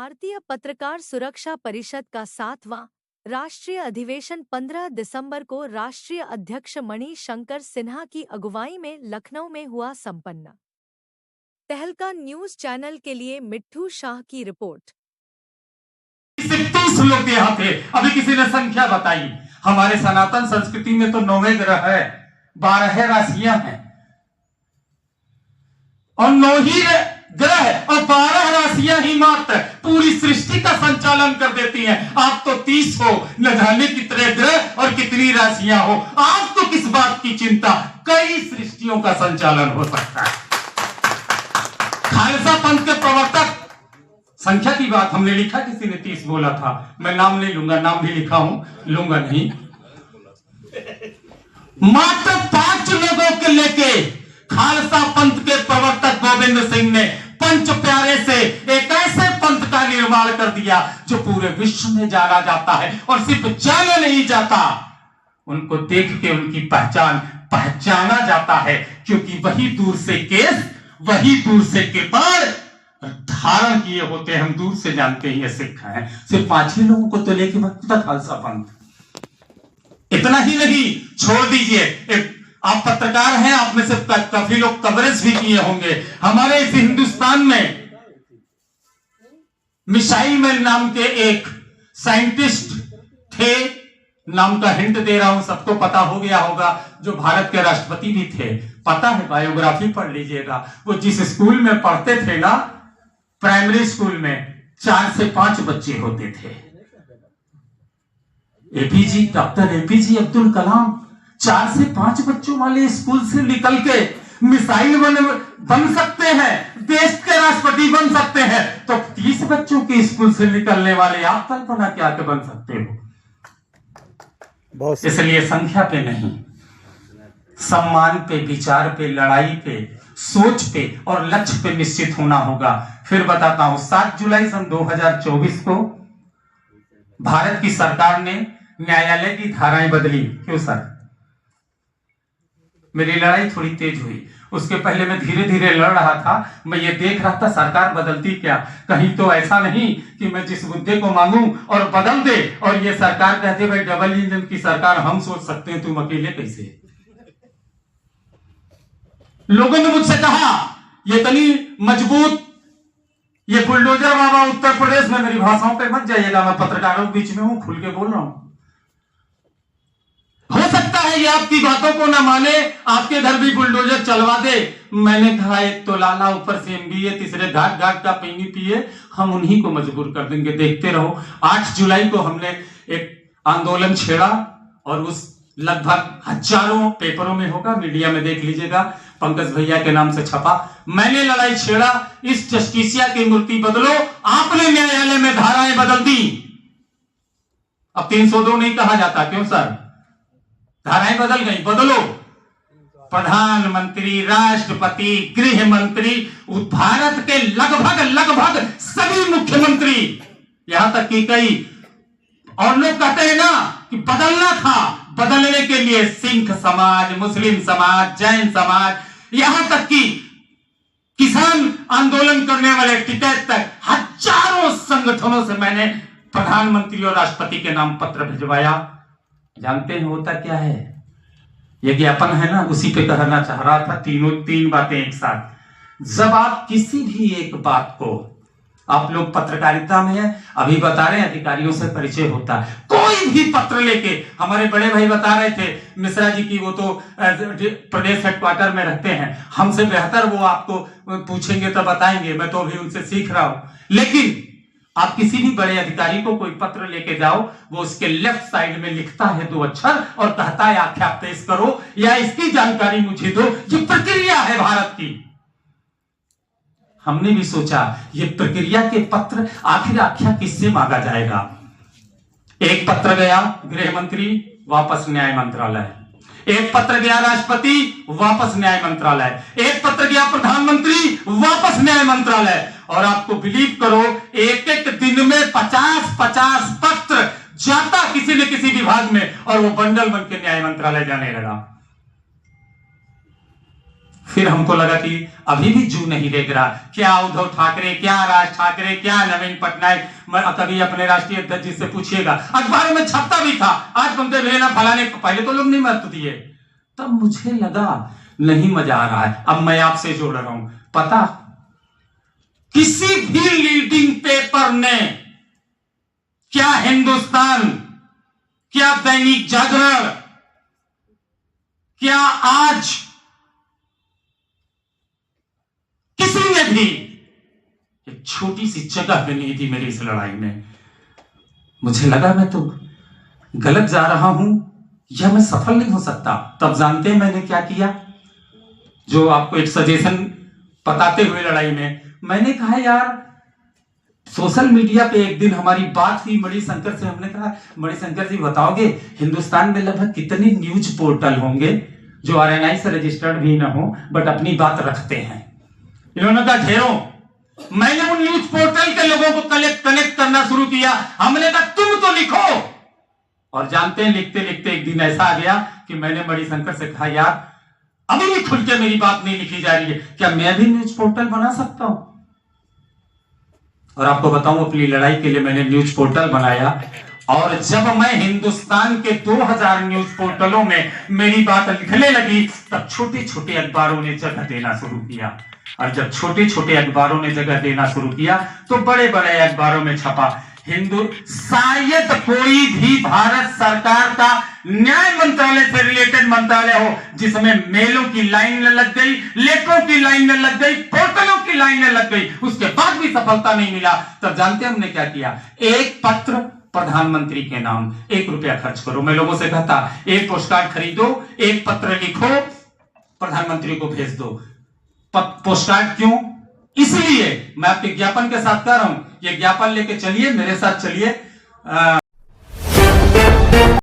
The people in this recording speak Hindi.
भारतीय पत्रकार सुरक्षा परिषद का 7वां राष्ट्रीय अधिवेशन 15 दिसंबर को राष्ट्रीय अध्यक्ष मणि शंकर सिन्हा की अगुवाई में लखनऊ में हुआ संपन्न। तहलका न्यूज चैनल के लिए मिट्ठू शाह की रिपोर्ट। 30 लोग यहाँ थे। अभी किसी ने संख्या बताई। हमारे सनातन संस्कृति में तो 9 ग्रह है, 12 राशियां हैं और 9 ही ग्रह और 12 राशियां ही मात्र पूरी सृष्टि का संचालन कर देती हैं। आप तो 30 हो, न जाने कितने ग्रह और कितनी राशियां हो। आपको किस बात की चिंता? कई सृष्टियों का संचालन हो सकता है। खालसा पंथ के प्रवर्तक, संख्या की बात हमने लिखा, किसी ने 30 बोला था, मैं नाम नहीं लूंगा, नाम भी लिखा हूं, लूंगा नहीं। मात्र 5 लोगों के लेके खालसा पंथ के प्रवर्तक गोविंद सिंह ने पंच प्यारे से एक ऐसे पंथ का निर्माण कर दिया जो पूरे विश्व में जाना जाता है। और सिर्फ जाना नहीं जाता, उनको देख के उनकी पहचाना जाता है, क्योंकि वही दूर से केस, वही दूर से कृपाण धारण किए होते हैं। हम दूर से जानते हैं ये सिख हैं। सिर्फ 5 ही लोगों को तो लेके भक्ता खालसा पंथ। इतना ही नहीं, छोड़ दीजिए, आप पत्रकार हैं, आप में से काफी लोग कवरेज भी किए होंगे। हमारे इस हिंदुस्तान में मिसाइल मैन नाम के एक साइंटिस्ट थे, नाम का हिंट दे रहा हूं, सबको पता हो गया होगा, जो भारत के राष्ट्रपति भी थे। पता है, बायोग्राफी पढ़ लीजिएगा। वो जिस स्कूल में पढ़ते थे ना, प्राइमरी स्कूल में 4 से 5 बच्चे होते थे। APJ, doctor APJ Abdul Kalam 4 से 5 बच्चों वाले स्कूल से निकल के मिसाइल बन सकते हैं, देश के राष्ट्रपति बन सकते हैं, तो 30 बच्चों के स्कूल से निकलने वाले आप कल्पना क्या के बन सकते हो। इसलिए संख्या पे नहीं, सम्मान पे, विचार पे, लड़ाई पे, सोच पे और लक्ष्य पे निश्चित होना होगा। फिर बताता हूं, 7 जुलाई सन 2024 को भारत की सरकार ने न्यायालय की धाराएं बदली। क्यों सर? मेरी लड़ाई थोड़ी तेज हुई। उसके पहले मैं धीरे धीरे लड़ रहा था। मैं ये देख रहा था सरकार बदलती क्या, कहीं तो ऐसा नहीं कि मैं जिस मुद्दे को मांगूं और बदल दे और ये सरकार कहते भाई डबल इंजन की सरकार, हम सोच सकते हैं, तुम अकेले कैसे। लोगों ने मुझसे कहा ये इतनी मजबूत, ये बुलडोजर बाबा उत्तर प्रदेश में, मेरी भाषाओं पे मत जाइएगा, मैं पत्रकारों के बीच में हूं, खुल के बोल रहा हूं। हो सकता है ये आपकी बातों को ना माने, आपके घर भी बुलडोजर चलवा दे। मैंने कहा एक तो लाला, ऊपर से MBA, तीसरे घाट घाट का पीनी पिए, हम उन्हीं को मजबूर कर देंगे, देखते रहो। 8 जुलाई को हमने एक आंदोलन छेड़ा और उस लगभग हजारों पेपरों में होगा, मीडिया में देख लीजिएगा, पंकज भैया के नाम से छपा। मैंने लड़ाई छेड़ा, इस जस्टिसिया की मूर्ति बदलो। आपने न्यायालय में धाराएं बदल दी। अब 302 नहीं कहा जाता, क्यों सर? धाराएं बदल गई, बदलो। प्रधानमंत्री, राष्ट्रपति, गृह मंत्री, भारत के लगभग सभी मुख्यमंत्री, यहां तक कि कई और लोग कहते हैं ना कि बदलना था, बदलने के लिए सिख समाज, मुस्लिम समाज, जैन समाज, यहां तक कि किसान आंदोलन करने वाले टिकैत तक हजारों संगठनों से मैंने प्रधानमंत्री और राष्ट्रपति के नाम पत्र भिजवाया। जानते हैं होता क्या है? यह ज्ञापन है ना, उसी पे कहना चाह रहा था, 3 बातें एक साथ। जब आप किसी भी एक बात को, आप लोग पत्रकारिता में हैं, अभी बता रहे हैं, अधिकारियों से परिचय होता है। कोई भी पत्र लेके, हमारे बड़े भाई बता रहे थे मिश्रा जी की, वो तो प्रदेश हेडक्वार्टर में रहते हैं, हमसे बेहतर वो आपको पूछेंगे तो बताएंगे, मैं तो अभी उनसे सीख रहा हूं। लेकिन आप किसी भी बड़े अधिकारी को कोई पत्र लेके जाओ, वो उसके लेफ्ट साइड में लिखता है 2 अक्षर और कहता है आख्या पेश करो या इसकी जानकारी मुझे दो। ये प्रक्रिया है भारत की। हमने भी सोचा ये प्रक्रिया के पत्र आखिर आख्या किससे मांगा जाएगा। एक पत्र गया गृह मंत्री, वापस न्याय मंत्रालय। एक पत्र गया राष्ट्रपति, वापस न्याय मंत्रालय। एक पत्र गया प्रधानमंत्री, वापस न्याय मंत्रालय। और आपको बिलीव करो, एक दिन में 50-50 पत्र जाता किसी न किसी विभाग में, और वो बंडल बन के न्याय मंत्रालय जाने लगा। फिर हमको लगा कि अभी भी जू नहीं देख रहा, क्या उद्धव ठाकरे, क्या राज ठाकरे, क्या नवीन पटनायक। कभी अपने राष्ट्रीय अध्यक्ष जी से पूछिएगा, अखबार में छपता भी था, आज बनते भेना फलाने, पहले तो लोग नहीं महत्व दिए। तब मुझे लगा नहीं मजा आ रहा है। अब मैं आपसे जोड़ रहा हूं, पता किसी भी लीडिंग पेपर ने, क्या हिंदुस्तान, क्या दैनिक जागरण, क्या आज, किसी ने भी एक छोटी सी जगह भी नहीं दी मेरी इस लड़ाई में। मुझे लगा मैं तो गलत जा रहा हूं या मैं सफल नहीं हो सकता। तब जानते हैं मैंने क्या किया, जो आपको एक सजेशन बताते हुए लड़ाई में मैंने कहा, यार सोशल मीडिया पे एक दिन हमारी बात हुई मणिशंकर से। हमने कहा, मणिशंकर जी बताओगे हिंदुस्तान में लगभग कितने न्यूज पोर्टल होंगे जो आरएनआई से रजिस्टर्ड भी ना हो बट अपनी बात रखते हैं? इन्होंने कहा ढेरों। मैंने उन न्यूज पोर्टल के लोगों को कनेक्ट करना शुरू किया। हमने कहा तुम तो लिखो, और जानते हैं लिखते लिखते एक दिन ऐसा आ गया कि मैंने मणिशंकर से कहा, यार अभी भी खुल के मेरी बात नहीं लिखी जा रही है, क्या मैं भी न्यूज पोर्टल बना सकता हूं? और आपको बताऊं, अपनी लड़ाई के लिए मैंने न्यूज पोर्टल बनाया, और जब मैं हिंदुस्तान के 2000 न्यूज पोर्टलों में मेरी बात लिखने लगी, तब छोटे छोटे अखबारों ने जगह देना शुरू किया। और जब छोटे छोटे अखबारों ने जगह देना शुरू किया तो बड़े बड़े अखबारों में छपा। शायद कोई भी भारत सरकार का न्याय मंत्रालय से रिलेटेड मंत्रालय हो जिसमें मेलों की लाइन न लग गई, लेखों की लाइन न लग गई, पोर्टलों की लाइन न लग गई, उसके बाद भी सफलता नहीं मिला। तब जानते हमने क्या किया? एक पत्र प्रधानमंत्री के नाम, 1 रुपया खर्च करो। मैं लोगों से कहता, एक पोस्टकार्ड खरीदो, एक पत्र लिखो, प्रधानमंत्री को भेज दो। पोस्टकार्ड क्यों? इसलिए मैं आपके ज्ञापन के साथ कह रहा हूं, ये ज्ञापन लेके चलिए, मेरे साथ चलिए।